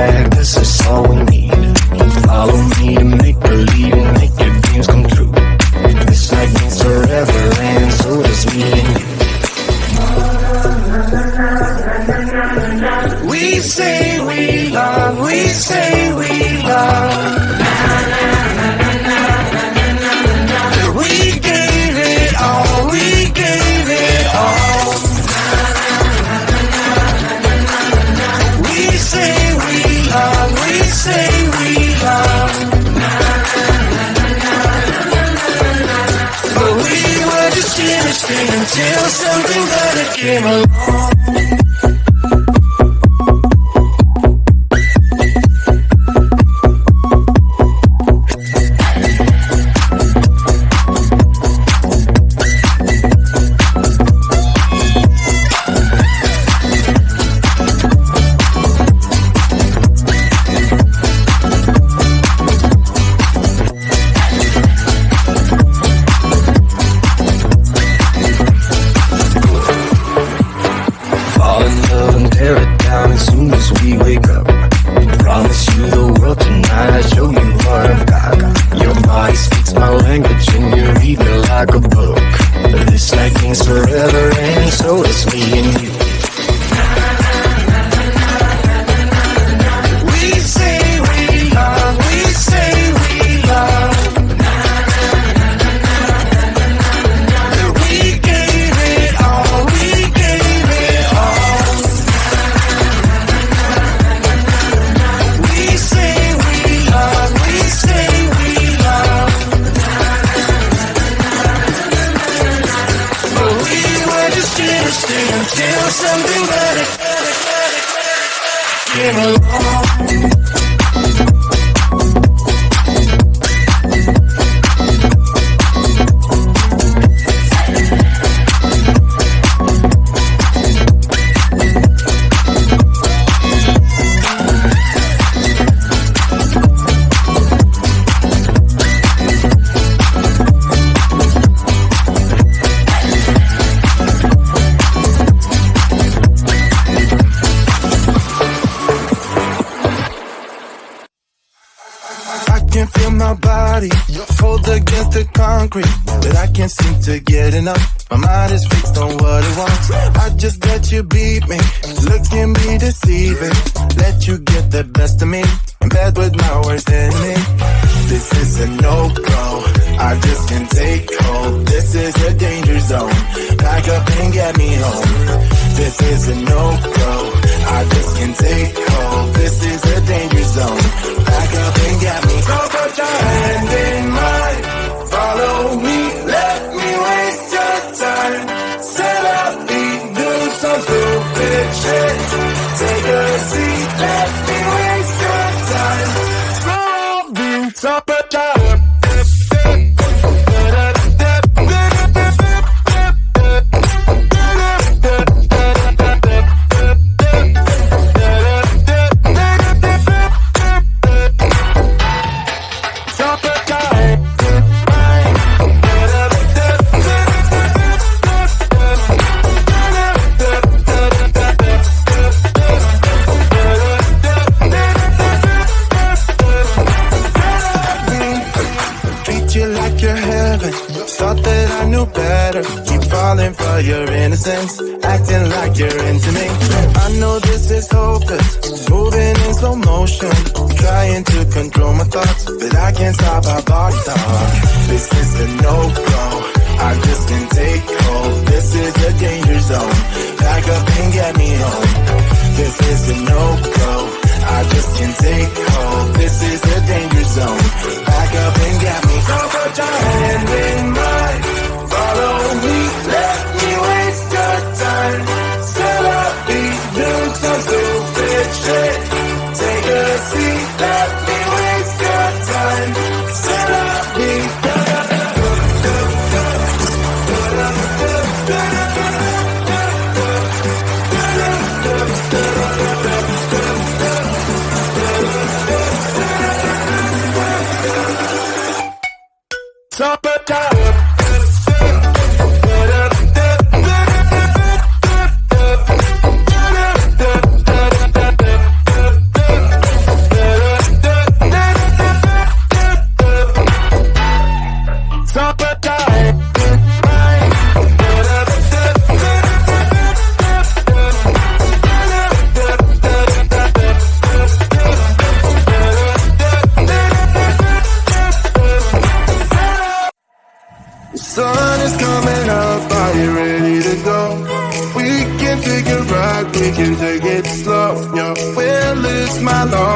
bag, this is all we need. Follow me to make believe, make your dreams come true. This night means forever, and so does me and you. We say we love, we say we love. We gave it all, we gave it all. We say we love, we say we love. But we were just innocent until something better came along. But I can't seem to get enough. My mind is fixed on what it wants. I just let you beat me, look at me deceiving. Let you get the best of me, in bed with my worst enemy. This is a no-go, I just can't take hold. This is a danger zone, back up and get me home. This is a no-go, I just can't take hold. This is a danger zone, back up and get me. So put your hand in mine, follow me, let me waste your time. Set up me, do some stupid shit. Take a seat, let me waste your time. Moving top of time. For your innocence, acting like you're into me. I know this is hopeless, moving in slow motion, trying to control my thoughts, but I can't stop our body talk. This is a no-go, I just can't take hold. This is a danger zone, back up and get me home. This is a no-go, I just can't take hold. This is a danger zone, back up and get me. So put your hand in mine, follow me, let me waste your time. Still up, be do some stupid shit. Take a seat, let me waste your time. Still up, be supper time.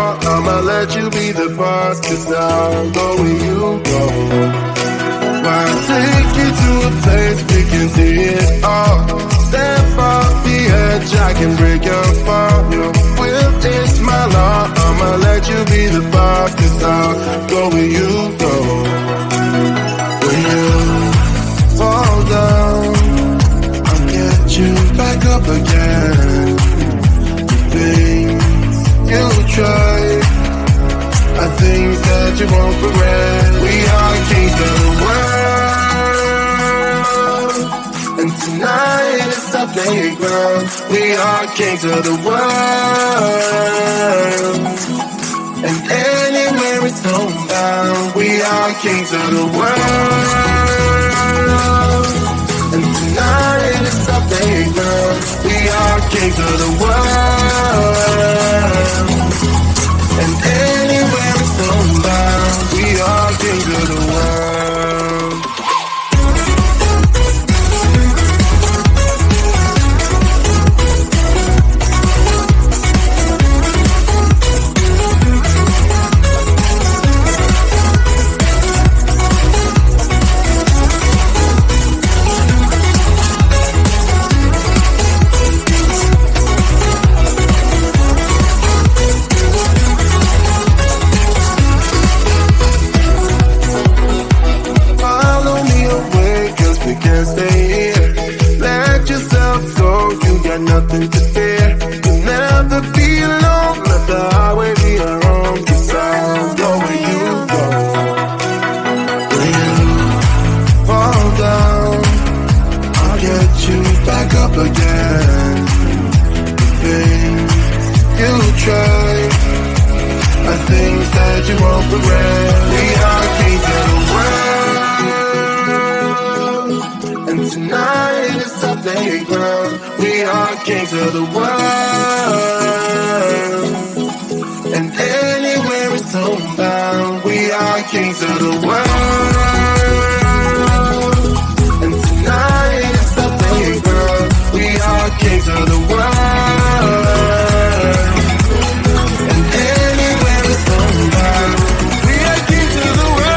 law. I'ma let you be the boss, 'cause I'll go where you go. I'll take you to a place we can see it all. Step off the edge, I can break your fall. Your will is my law. I'ma let you be the boss, 'cause I'll go where you go. When you fall down, I'll get you back up again. The things you try are things that you won't regret. We are kings of the world, and tonight is our playground. We are kings of the world, and anywhere it's homebound. We are kings of the world, and tonight is our playground. We are kings of the world, and anywhere it's homebound. We are kings of the world. Nothing to fear. You'll never be alone. Let the highway be our home. 'Cause I'll go where you go. When you fall down, I'll get you back up again. The things you try are things that you won't regret. We are kings of the world, and tonight is our playground. We are kings of the world, and anywhere it's homebound. We are kings of the world, and tonight it's our playground. We are kings of the world, and anywhere it's homebound. We are kings of the world.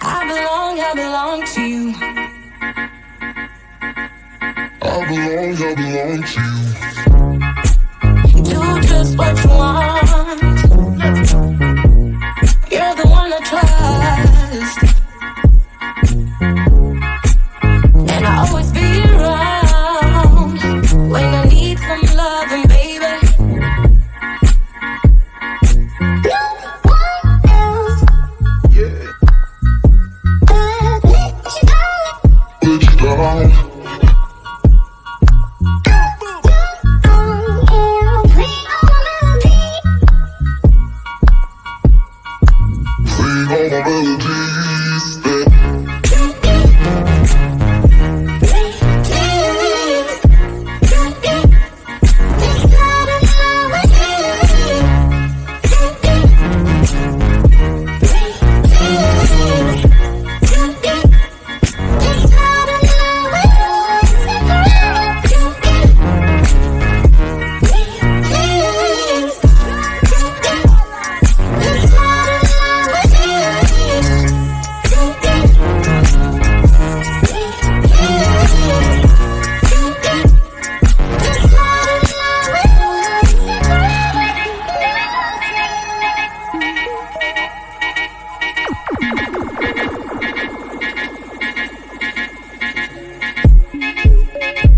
I belong to you. I belong to you. Do just what you want. You're the one I trust, and I'll always be around when I need some loving, baby. No one else. Yeah. Let you down. Playing all my melodies that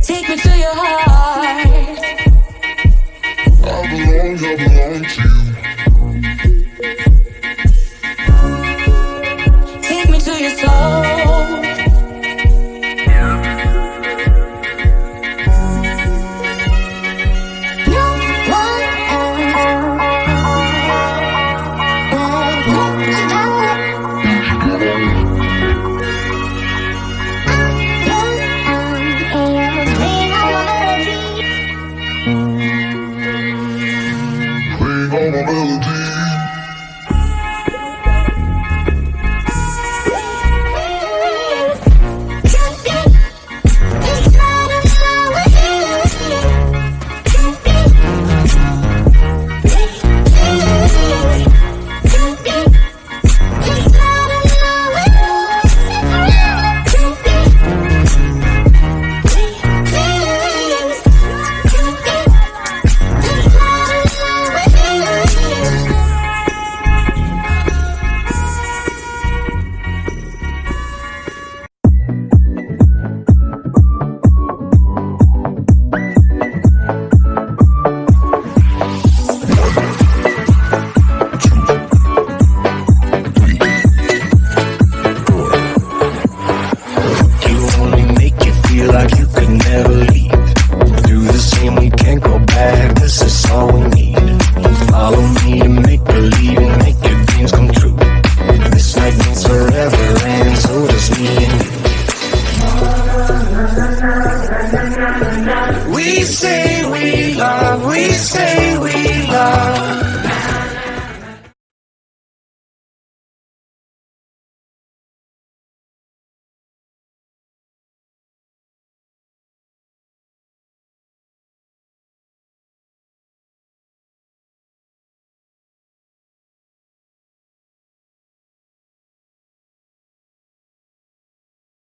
Take me to your heart. I belong to you. Take me to your soul. No one else. playing all my melodies. We say we love, we say we